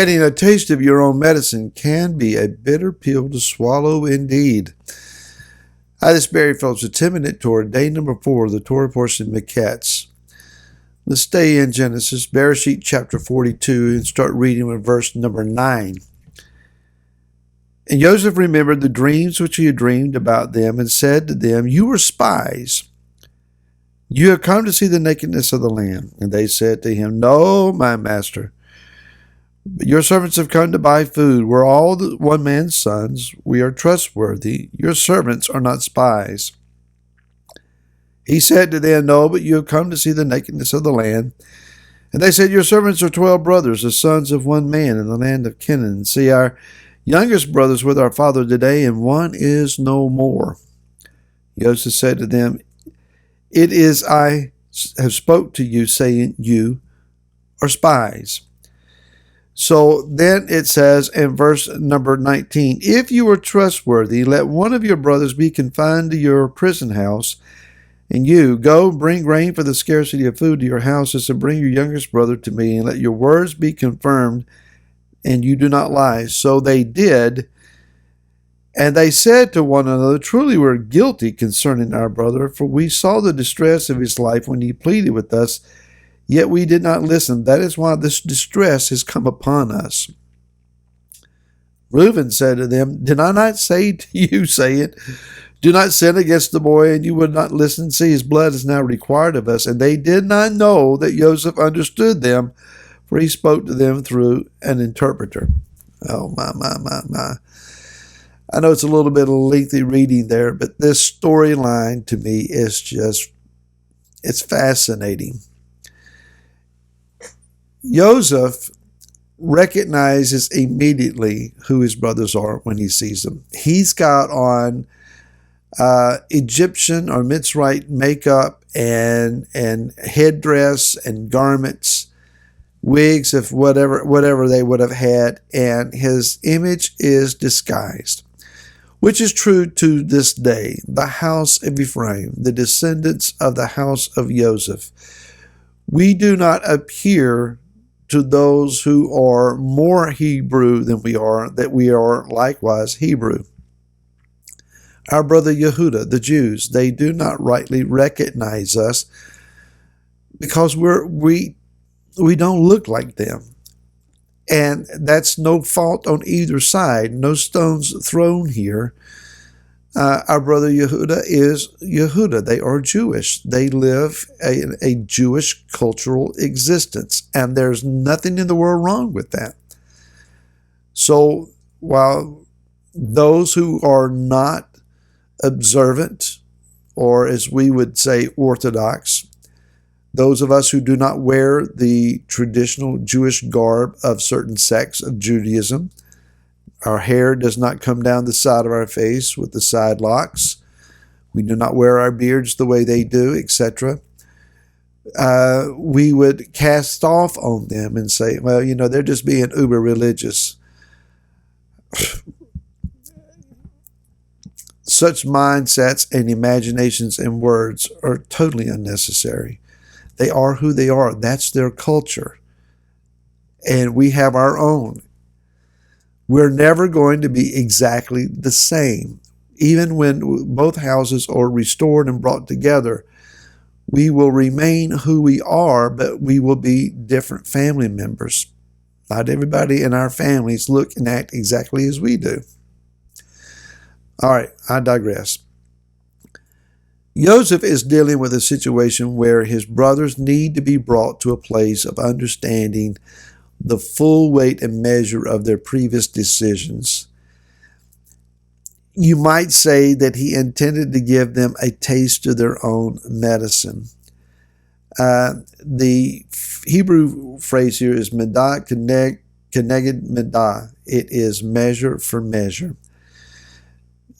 Getting a taste of your own medicine can be a bitter pill to swallow indeed. Hi, this is Barry Phillips with 10-Minute Torah, day number 4 of the Torah portion of Mikketz. Let's stay in Genesis, Bereshit chapter 42, and start reading with verse number 9. And Joseph remembered the dreams which he had dreamed about them, and said to them, "You are spies. You have come to see the nakedness of the land." And they said to him, "No, my master. But your servants have come to buy food. We're all one man's sons. We are trustworthy. Your servants are not spies." He said to them, "No, but you have come to see the nakedness of the land." And they said, "Your servants are 12 brothers, the sons of one man in the land of Canaan. See, our youngest brother is with our father today, and one is no more." Joseph said to them, "It is I have spoke to you, saying you are spies." So then it says in verse number 19, "If you are trustworthy, let one of your brothers be confined to your prison house, and you go bring grain for the scarcity of food to your houses, and bring your youngest brother to me, and let your words be confirmed, and you do not lie." So they did. And they said to one another, "Truly we're guilty concerning our brother, for we saw the distress of his life when he pleaded with us, yet we did not listen. That is why this distress has come upon us." Reuben said to them, "Did I not say to you, saying, do not sin against the boy, and you would not listen? See, his blood is now required of us." And they did not know that Joseph understood them, for he spoke to them through an interpreter. Oh, my. I know it's a little bit of lengthy reading there, but this storyline to me is it's fascinating. Joseph recognizes immediately who his brothers are when he sees them. He's got on Egyptian or Mitzrite makeup and headdress and garments, wigs of whatever they would have had, and his image is disguised, which is true to this day. The house of Ephraim, the descendants of the house of Joseph, we do not appear to those who are more Hebrew than we are, that we are likewise Hebrew. Our brother Yehuda, the Jews, they do not rightly recognize us because we don't look like them. And that's no fault on either side. No stones thrown here. Our brother Yehuda is Yehuda. They are Jewish. They live a Jewish cultural existence. And there's nothing in the world wrong with that. So while those who are not observant, or as we would say, Orthodox, those of us who do not wear the traditional Jewish garb of certain sects of Judaism, our hair does not come down the side of our face with the side locks, we do not wear our beards the way they do, etc., we would cast off on them and say, well, they're just being uber religious. Such mindsets and imaginations and words are totally unnecessary. They are who they are. That's their culture. And we have our own. We're never going to be exactly the same. Even when both houses are restored and brought together, we will remain who we are, but we will be different family members. Not everybody in our families look and act exactly as we do. All right, I digress. Joseph is dealing with a situation where his brothers need to be brought to a place of understanding the full weight and measure of their previous decisions. You might say that he intended to give them a taste of their own medicine. The Hebrew phrase here is medah keneged medah. It is measure for measure.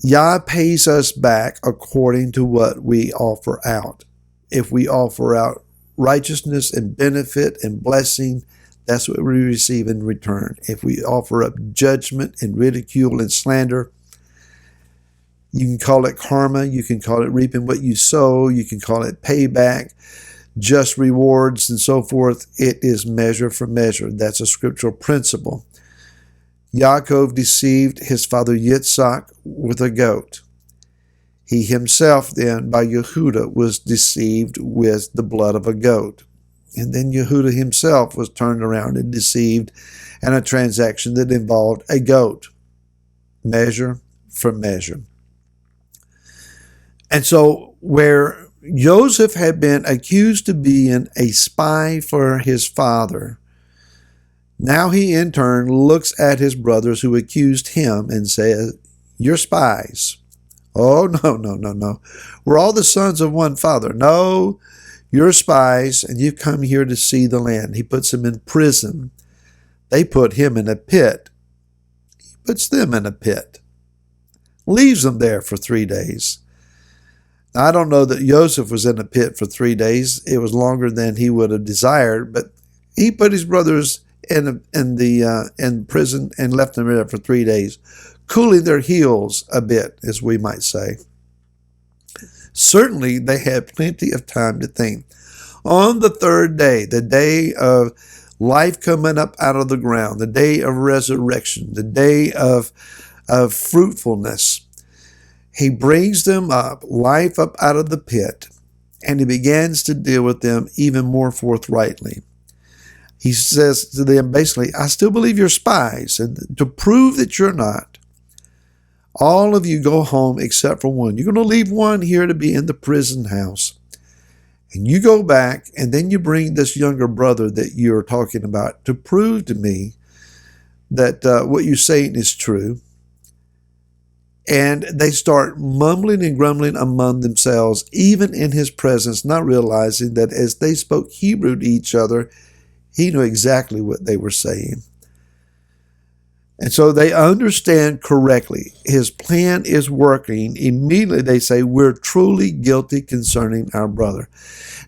Yah pays us back according to what we offer out. If we offer out righteousness and benefit and blessing, that's what we receive in return. If we offer up judgment and ridicule and slander, you can call it karma, you can call it reaping what you sow, you can call it payback, just rewards and so forth. It is measure for measure. That's a scriptural principle. Yaakov deceived his father Yitzhak with a goat. He himself then, by Yehuda, was deceived with the blood of a goat. And then Yehuda himself was turned around and deceived in a transaction that involved a goat. Measure for measure. And so where Joseph had been accused of being a spy for his father, now he in turn looks at his brothers who accused him and says, "You're spies." Oh, no. We're all the sons of one father. No, you're spies, and you've come here to see the land. He puts them in prison. They put him in a pit. He puts them in a pit. Leaves them there for 3 days. Now, I don't know that Joseph was in a pit for 3 days. It was longer than he would have desired, but he put his brothers in prison and left them there for 3 days, cooling their heels a bit, as we might say. Certainly, they had plenty of time to think. On the third day, the day of life coming up out of the ground, the day of resurrection, the day of fruitfulness, he brings them up, life up out of the pit, and he begins to deal with them even more forthrightly. He says to them basically, "I still believe you're spies, and to prove that you're not, all of you go home except for one. You're going to leave one here to be in the prison house. And you go back, and then you bring this younger brother that you're talking about to prove to me that what you're saying is true." And they start mumbling and grumbling among themselves, even in his presence, not realizing that as they spoke Hebrew to each other, he knew exactly what they were saying. And so they understand correctly. His plan is working. Immediately they say, "We're truly guilty concerning our brother."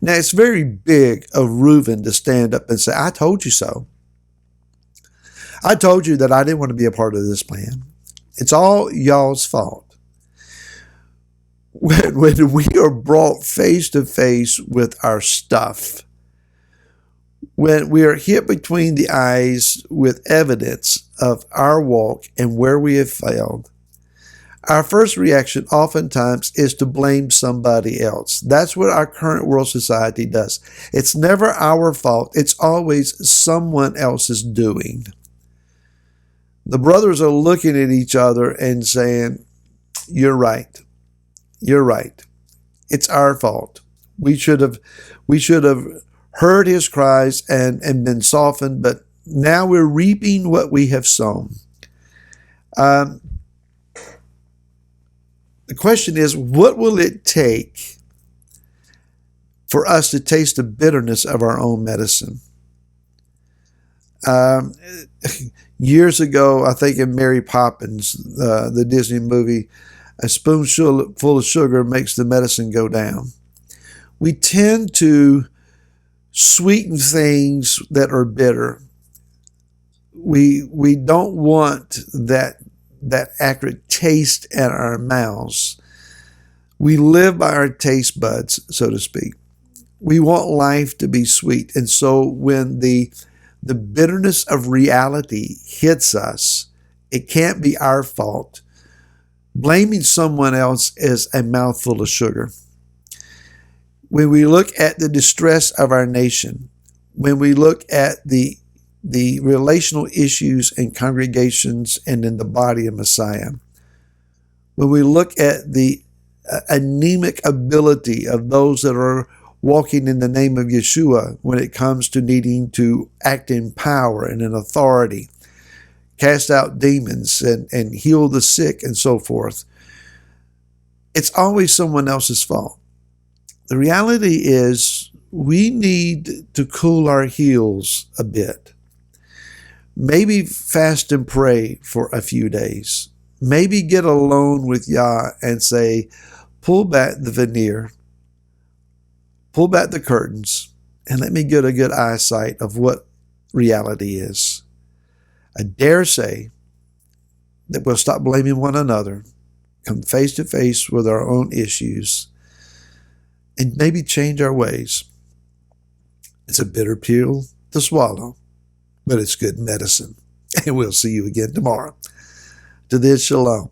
Now, it's very big of Reuben to stand up and say, "I told you so. I told you that I didn't want to be a part of this plan. It's all y'all's fault." When we are brought face to face with our stuff, when we are hit between the eyes with evidence of our walk and where we have failed, our first reaction oftentimes is to blame somebody else. That's what our current world society does. It's never our fault. It's always someone else's doing. The brothers are looking at each other and saying, "You're right. You're right. It's our fault. We should have heard his cries and been softened, but now we're reaping what we have sown." The question is, what will it take for us to taste the bitterness of our own medicine? Years ago, I think in Mary Poppins, the Disney movie, a spoonful of sugar makes the medicine go down. We tend to sweeten things that are bitter. We don't want that accurate taste in our mouths. We live by our taste buds, so to speak. We want life to be sweet. And so when the bitterness of reality hits us, it can't be our fault. Blaming someone else is a mouthful of sugar. When we look at the distress of our nation, when we look at the relational issues in congregations and in the body of Messiah, when we look at the anemic ability of those that are walking in the name of Yeshua when it comes to needing to act in power and in authority, cast out demons and heal the sick and so forth, it's always someone else's fault. The reality is we need to cool our heels a bit. Maybe fast and pray for a few days. Maybe get alone with Yah and say, pull back the veneer, pull back the curtains, and let me get a good eyesight of what reality is. I dare say that we'll stop blaming one another, come face to face with our own issues, and maybe change our ways. It's a bitter pill to swallow, but it's good medicine. and we'll see you again tomorrow. To this, shalom.